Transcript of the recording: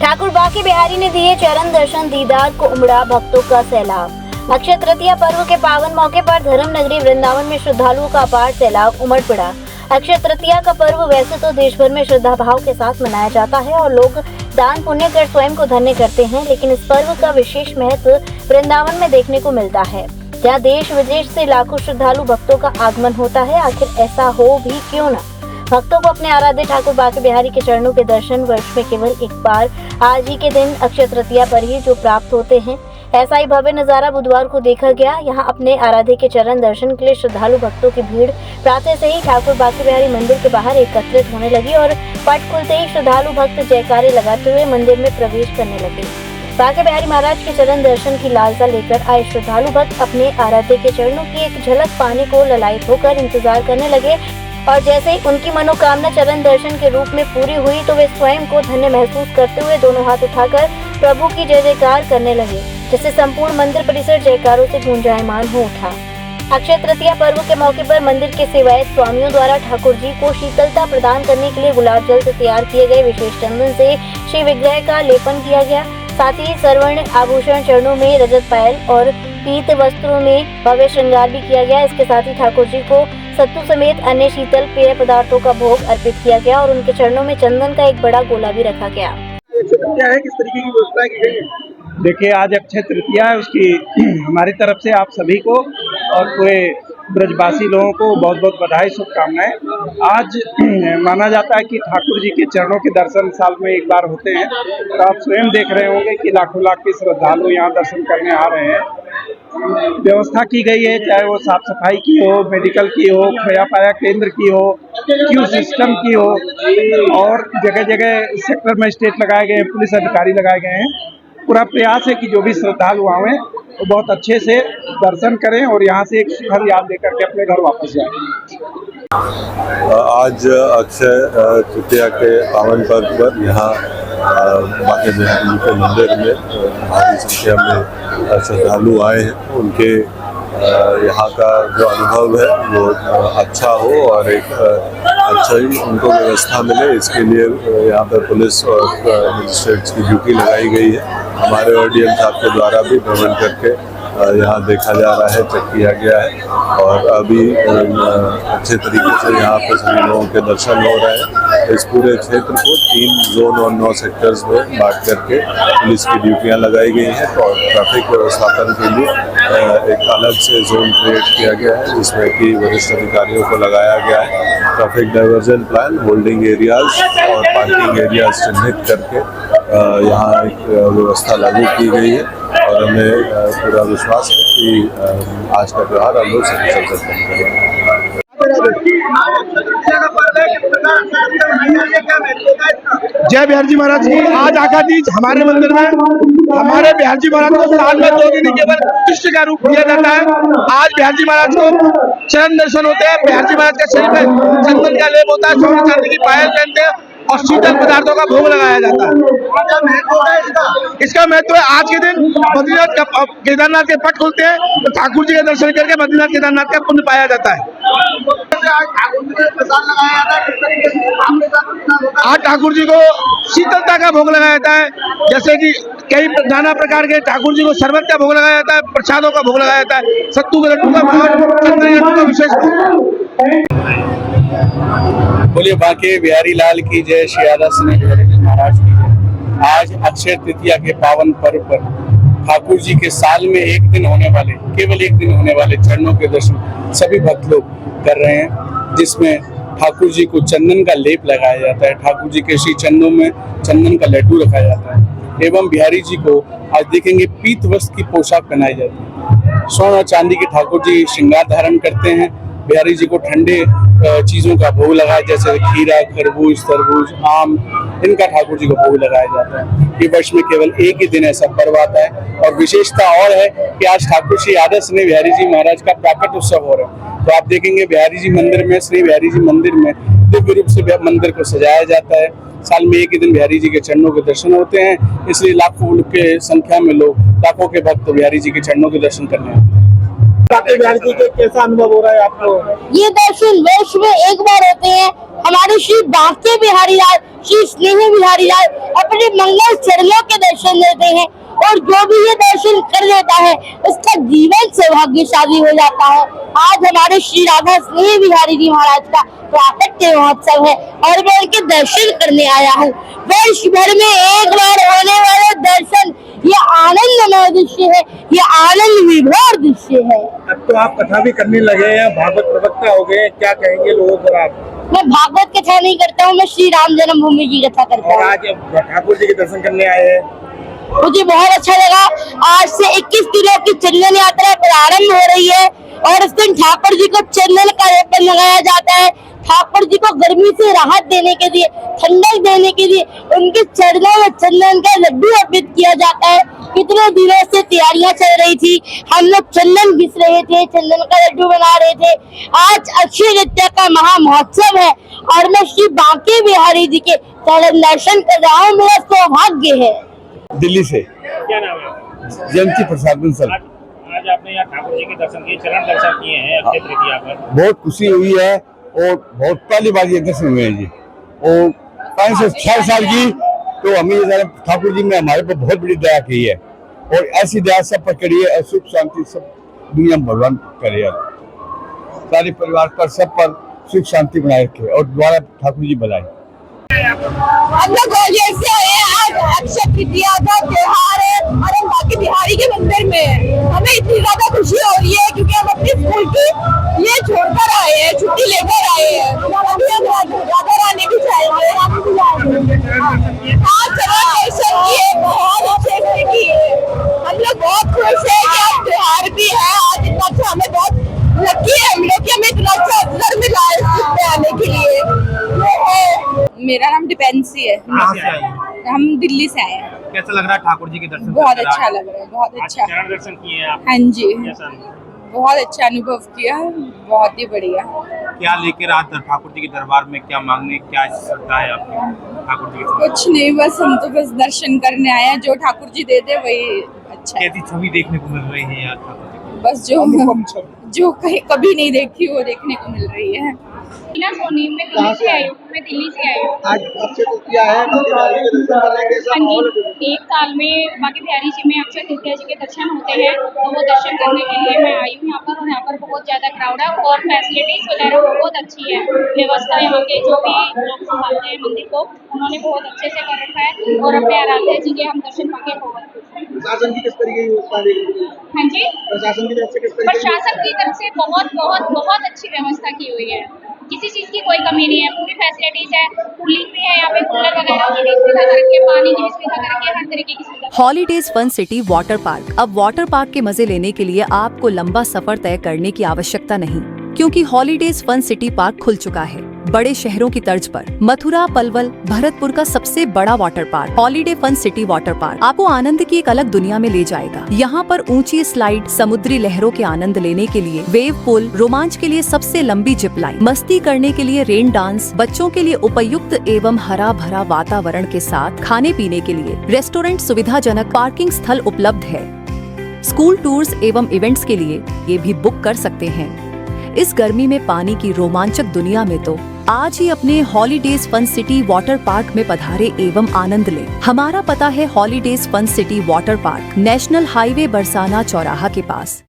ठाकुर बांके बिहारी ने दिए चरण दर्शन, दीदार को उमड़ा भक्तों का सैलाब। अक्षय तृतीया पर्व के पावन मौके पर धर्म नगरी वृंदावन में श्रद्धालुओं का अपार सैलाब उमड़ पड़ा। अक्षय तृतीया का पर्व वैसे तो देश भर में श्रद्धा भाव के साथ मनाया जाता है और लोग दान पुण्य कर स्वयं को धन्य करते हैं, लेकिन इस पर्व का विशेष महत्व वृंदावन में देखने को मिलता है, जहाँ देश विदेश से लाखों श्रद्धालु भक्तों का आगमन होता है। आखिर ऐसा हो भी क्यों ना। भक्तों को अपने आराध्य ठाकुर बांके बिहारी के चरणों के दर्शन वर्ष में केवल एक बार आज ही के दिन अक्षय तृतीया पर ही जो प्राप्त होते हैं, ऐसा ही भव्य नजारा बुधवार को देखा गया। यहाँ अपने आराध्य के चरण दर्शन के लिए श्रद्धालु भक्तों की भीड़ प्रातः से ही ठाकुर बांके बिहारी मंदिर के बाहर एकत्रित होने लगी और पट खुलते ही श्रद्धालु भक्त जयकारे लगाते हुए मंदिर में प्रवेश करने लगे। बांके बिहारी महाराज के चरण दर्शन की लालसा लेकर आए श्रद्धालु भक्त अपने आराध्य के चरणों की एक झलक पाने को ललायत होकर इंतजार करने लगे और जैसे ही उनकी मनोकामना चरण दर्शन के रूप में पूरी हुई तो वे स्वयं को धन्य महसूस करते हुए दोनों हाथ उठाकर प्रभु की जय जयकार करने लगे, जिससे संपूर्ण मंदिर परिसर जयकारों से गूंजायमान हो उठा। अक्षय तृतीया पर्व के मौके पर मंदिर के सेवायत स्वामियों द्वारा ठाकुर जी को शीतलता प्रदान करने के लिए गुलाब जल से तैयार किए गए विशेष चंदन से श्री विग्रह का लेपन किया गया। साथ ही स्वर्ण आभूषण, चरणों में रजत पायल और पीत वस्त्रों में भव्य श्रृंगार भी किया गया। इसके साथ ही ठाकुर जी को सत्तू समेत अन्य शीतल पेय पदार्थों का भोग अर्पित किया गया और उनके चरणों में चंदन का एक बड़ा गोला भी रखा गया। क्या है, किस तरीके की व्यवस्था की गई है? देखिए, आज अक्षय तृतीया है, उसकी हमारी तरफ से आप सभी को और पूरे ब्रजवासी लोगों को बहुत बहुत बधाई, शुभकामनाएं। आज माना जाता है कि ठाकुर जी के चरणों के दर्शन साल में एक बार होते हैं, तो आप स्वयं देख रहे होंगे कि लाखों लाख के श्रद्धालु यहाँ दर्शन करने आ रहे हैं। व्यवस्था की गई है, चाहे वो साफ सफाई की हो, मेडिकल की हो, खोया पाया केंद्र की हो, क्यू सिस्टम की हो, और जगह जगह सेक्टर मजिस्ट्रेट लगाए गए हैं, पुलिस अधिकारी लगाए गए हैं। पूरा प्रयास है कि जो भी श्रद्धालु आए वो बहुत अच्छे से दर्शन करें और यहाँ से एक सुखद याद लेकर के अपने घर वापस जाएं। आज अक्षय तृतीया के पावन पर्व पर यहाँ बांके बिहारी जी के मंदिर में भारी संख्या में श्रद्धालु आए हैं। उनके यहाँ का जो अनुभव है वो अच्छा हो और एक अच्छा ही उनको व्यवस्था मिले, इसके लिए यहाँ पर पुलिस और मजिस्ट्रेट्स की ड्यूटी लगाई गई है। हमारे ODM साहब के द्वारा भी भ्रमण करके यहाँ देखा जा रहा है, चेक किया गया है और अभी अच्छे तरीके से यहाँ पर सभी लोगों के दर्शन हो रहे हैं। इस पूरे क्षेत्र को 3 जोन और 9 सेक्टर्स में बांट करके पुलिस की ड्यूटियाँ लगाई गई हैं और ट्रैफिक व्यवस्थापन के लिए एक अलग से जोन क्रिएट किया गया है, जिसमें कि वरिष्ठ अधिकारियों को लगाया गया है। Traffic diversion plan, holding areas और पार्किंग एरियाज चिन्हित करके यहाँ एक व्यवस्था लागू की गई है और हमें पूरा विश्वास है कि आज का त्यौहार हम लोग सफल करेंगे। जय बिहारी जी महाराज की। आज आकादीज हमारे मंदिर में हमारे बिहारी जी महाराज को साल में 2 दिन केवल कृष्ण का रूप दिया जाता है। आज बिहारी जी महाराज को चरण दर्शन होते हैं। बिहारी जी महाराज के शरीर में चंदन का लेप होता है, सोने चांदी की पायल पहनते हैं और शीतल पदार्थों का भोग लगाया जाता है। इसका महत्व है, आज के दिन बद्रीनाथ केदारनाथ के पट खुलते हैं तो ठाकुर जी के दर्शन करके बद्रीनाथ केदारनाथ का पुण्य पाया जाता है। आज ठाकुर जी को शीतलता का भोग लगाया जाता है, जैसे कि कई नाना प्रकार के ठाकुर जी को शरबत का भोग लगाया जाता है, प्रसादों का भोग लगाया जाता है, सत्तू के लड्डू का भोग, चंदन लड्डू का विशेष भोग। बोलिए बांके बिहारी लाल की जय, श्री राधा स्नेह बिहारी जी महाराज की जय। आज अक्षय तृतीया के पावन पर्व पर ठाकुर जी के साल में एक दिन होने वाले, केवल एक दिन होने वाले चरणों के दर्शन सभी भक्त लोग कर रहे हैं, जिसमें ठाकुर जी को चंदन का लेप लगाया जाता है, ठाकुर जी के श्री चरणों में चंदन का लड्डू रखा जाता है एवं बिहारी जी को आज देखेंगे पीत वस्त्र की पोशाक पहनाई जाती है। स्वर्ण और चांदी के ठाकुर जी श्रृंगार धारण करते हैं। बिहारी जी को ठंडे चीजों का भोग लगाया, जैसे खीरा, खरबूज, तरबूज, आम, इनका ठाकुर जी को भोग लगाया जाता है। ये वर्ष में केवल एक ही दिन ऐसा पर्व आता है और विशेषता और है कि आज ठाकुर श्री राधा स्नेह बिहारी जी महाराज का प्राकट उत्सव हो रहा है। तो आप देखेंगे बिहारी जी मंदिर में, श्री बिहारी जी मंदिर में दिव्य रूप से मंदिर को सजाया जाता है। साल में एक ही दिन बिहारी जी के चरणों के दर्शन होते हैं, इसलिए लाखों के संख्या में लोग, लाखों के भक्त बिहारी जी के चरणों के दर्शन करने आते हैं। बाकी बिहार जी के कैसा अनुभव हो रहा है आपको? ये दर्शन वर्ष में एक बार होते हैं। हमारे श्री बांके बिहारी लाल, श्री स्नेह बिहारी लाल अपने मंगल चरणों के दर्शन देते हैं और जो भी ये दर्शन कर लेता है उसका जीवन सौभाग्यशाली हो जाता है। आज हमारे श्री राधा स्नेह बिहारी जी महाराज का प्राकट्य महोत्सव है और मैं उनके दर्शन करने आया हूँ। वर्ष भर में एक बार होने वाले दर्शन ये आनंदमय दृश्य है, ये आनंद विभोर दृश्य है। अब तो आप कथा भी करने लगे हैं, भागवत प्रवक्ता हो गए, क्या कहेंगे लोगों को आप? मैं भागवत कथा नहीं करता हूँ, मैं श्री राम जन्मभूमि की कथा करता और हूँ। आज ठाकुर जी के दर्शन करने आए हैं, मुझे बहुत अच्छा लगा। आज से 21 दिनों की चंदन यात्रा प्रारंभ हो रही है और इस दिन ठाकुर जी को चंदन का लेपन लगाया जाता है। ठाकुर जी को गर्मी से राहत देने के लिए, ठंडक देने के लिए उनके चरणों में चंदन का लड्डू अर्पित किया जाता है। कितने दिनों से तैयारियां चल रही थी, हम लोग चंदन घिस रहे थे, चंदन का लड्डू बना रहे थे। आज अक्षय तृतीया का महा महोत्सव है और मैं श्री बांके बिहारी जी के चरण दर्शन कर रहा हूँ, मेरा सौभाग्य है। दिल्ली से क्या नाम है? जयंती प्रसाद बंसल। आज आपने यहाँ ठाकुर जी के दर्शन किए, चरण दर्शन किए हैं अक्षय तृतीया पर। बहुत खुशी हुई है और बहुत पहली बार ये दर्शन हुए हैं जी। और 5 से 6 साल की तो हमें ये जाना ठाकुर जी ने हमारे पर बहुत बड़ी दया की है और ऐसी दया सब पर करी है और सुख शांति सब दुनिया में भगवान करे यार, सारे परिवार पर सब पर सुख शांति बनाए रखे और द्वारा ठाकुर जी बनाए। हम लोग ग्वालियर से आए हैं। आज अक्षय तृतीया का त्योहार है और हम बांके बिहारी के मंदिर में हैं। हमें इतनी ज्यादा खुशी हो रही है क्योंकि हम अपने स्कूल की ये छोड़कर आए हैं, छुट्टी लेकर आए हैं। अभी हम राधा रानी भी जाएंगे। आज चरण दर्शन किए, बहुत अच्छे से किए। हम लोग बहुत खुश है कि आज त्योहार भी है। आज इतना अच्छा, हमें बहुत लकी है हम लोग कि हमें इतना अच्छा अवसर मिला है इस में आने के लिए। मेरा नाम डिपेंसी है। कहाँ से आए हैं? हम दिल्ली से आए हैं। कैसा लग रहा है ठाकुर जी के दर्शन? बहुत अच्छा लग रहा है, बहुत आज अच्छा। चरण दर्शन किए हैं आप, हाँ जी, कैसा अनुभव? बहुत अच्छा अनुभव किया, बहुत ही बढ़िया। क्या लेकर आज ठाकुर जी के दरबार में क्या मांगने, क्या श्रद्धा है आपकी ठाकुर जी के? कुछ नहीं, बस हम तो बस दर्शन करने आए हैं। जो ठाकुर जी देते वही अच्छा है। कैसी छवि देखने को मिल रही है यार ठाकुर जी? बस जो कहीं कभी नहीं देखी वो देखने को मिल रही है। सोनी, मैं दिल्ली से आई हूँ। मैं दिल्ली से आई हूँ। आज अक्षय तृतीया है, बाकी बिहारी के दर्शन करने कैसा हाँ माहौल है? जी, एक साल में बांके बिहारी जी में अक्षय तृतीया जी के दर्शन होते हैं, तो वो दर्शन करने के लिए मैं आई हूँ यहाँ पर। और यहाँ पर बहुत ज्यादा क्राउड है और फैसिलिटीज वगैरह बहुत अच्छी है। व्यवस्था यहाँ के जो भी लोग संभालते हैं मंदिर को, उन्होंने बहुत अच्छे से कर रखा है और अपने आराध्य जी के हम दर्शन पाके बहुत खुश हैं। प्रशासन की किस तरीके की व्यवस्था है? हाँ जी, प्रशासन की तरफ से किस तरीके प्रशासन की तरफ से बहुत बहुत बहुत अच्छी व्यवस्था की हुई है। किसी चीज की कोई कमी नहीं है, पूरी फैसिलिटीज है। कूलिंग भी है यहाँ पे, कूलर वगैरह की भी सुविधा कर रखी है, पानी की भी सुविधा कर रखी है, हर तरीके की सुविधा। Holidays fun city water park. अब वाटर पार्क के मजे लेने के लिए आपको लंबा सफर तय करने की आवश्यकता नहीं, क्योंकि हॉलीडेज फन सिटी पार्क खुल चुका है। बड़े शहरों की तर्ज पर मथुरा, पलवल, भरतपुर का सबसे बड़ा water park holiday fun city water park आपको आनंद की एक अलग दुनिया में ले जाएगा। यहाँ पर ऊंची स्लाइड, समुद्री लहरों के आनंद लेने के लिए वेव पूल, रोमांच के लिए सबसे लंबी जिप लाइन, मस्ती करने के लिए रेन डांस, बच्चों के लिए उपयुक्त एवं हरा भरा वातावरण के साथ खाने पीने के लिए रेस्टोरेंट, सुविधाजनक पार्किंग स्थल उपलब्ध है। स्कूल टूर्स एवं इवेंट्स के लिए ये भी बुक कर सकते हैं। इस गर्मी में पानी की रोमांचक दुनिया में तो आज ही अपने holidays fun city water park में पधारे एवं आनंद लें। हमारा पता है holidays fun city water park, national highway Barsana चौराहा के पास।